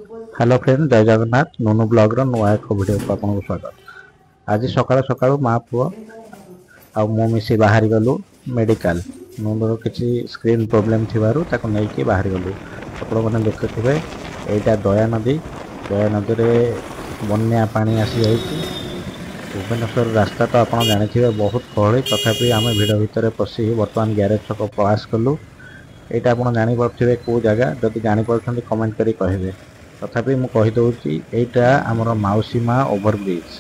Hello friend, जय जगन्नाथ। नूनू blog रो नुआ एक वीडियो को आपको स्वागत। आज सकाळ सकाळ माँ पुओ आ मो मिसी बाहर गलु मेडिकल। नूनूर किसी स्क्रीन प्रॉब्लम थिबारु ताको नै कि बाहर गलु। आपण माने देखुथिबे एटा दया नदी रे बन्या पानी आसी जाईची। भुवनेश्वर रास्ता तो आप जानी बहुत गहली, तथापि आम भिड़ भितर पशि बर्तमान ग्यारेज छक प्रयास कलु। यहाँ आप जानीपे कौ जगह, जदि जापर कमेंट करी कहे। तथापि मु कहीदे यहाँ आमर मौसीमा ओभरब्रिज,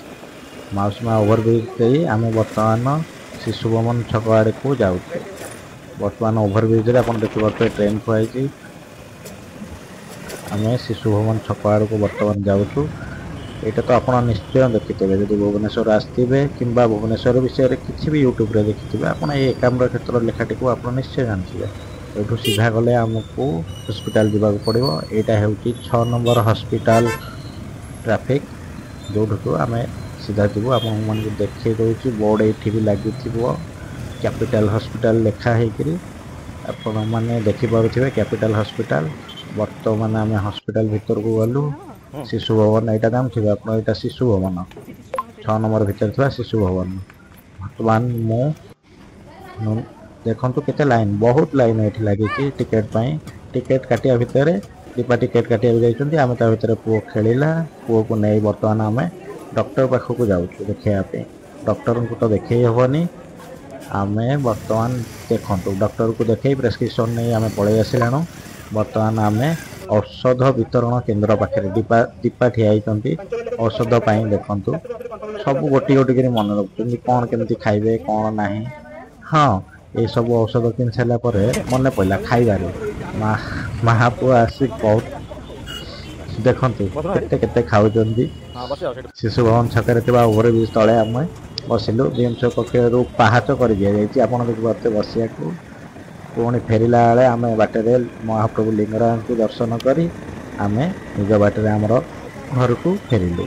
मौसीमा ओभरब्रिज आम बर्तमान शिशु भवन छक आड़ को जाऊँ। बर्तमान ओभरब्रिज आप देखिए ट्रेन थुआई। आम शिशु भवन छक आड़ को बर्तमान जाऊँ। यहाँ तो आप निश्चय देखिथे जब भुवनेश्वर आसवे कि भुवनेश्वर विषय किसी भी यूट्यूब रे देखिथे आप एकाम्र क्षेत्र लेखाटी को आप निश्चय जानते। ये सीधा गले आमको हॉस्पिटल जावाक पड़ो। यहाँ हूँ 6 नंबर हॉस्पिटल ट्रैफिक, जो आम सीधा जीव। आप देखे दूसरी बोर्ड ये भी लगी कैपिटल हॉस्पिटल लेखा होकर आपण मैंने देखिपे कैपिटल हॉस्पिटल। बर्तमान आम हॉस्पिटल भीतर को गलु। शिशु भवन यहाँ दाम थे आप शिशु भवन 6 नंबर भीतर था शिशु भवन। बर्तमान मु देखु केते लाइन, बहुत लाइन ये लगी टिकेट टिकेट काटिया भितर दीपा टिकेट काटिया जाइए। आम भर पुओ खेला, पुओ को नहीं बर्तमान आम डॉक्टर पाखक जाऊँ देखापी। डॉक्टर को तो देखे हेनी, आम बर्तमान देखु डॉक्टर को देखे प्रेस्क्रिप्शन नहीं आम पलि आसलाणु। बर्तमान आम औषध वितरण केन्द्र पाखे दीपा ठिया औषध देखु सब गोटी गोटी मन रखुच्च कौन केमती खाइबे कौन ना। हाँ, ये सब औषध किन सारा मन पड़ा खाइबार माँ पुआ आसी बहुत देखु केते खाऊँ। शिशु भवन छक ओभरब्रिज तले आम बसिलु। बीएमसी पक्ष पाहाच कर दि जाए आप देखिए बसिया को। पुणी फेरला बेले आम बाटर महाप्रभु लिंगराज को दर्शन करी आम निज बाटर आमर घर को फेरिलु।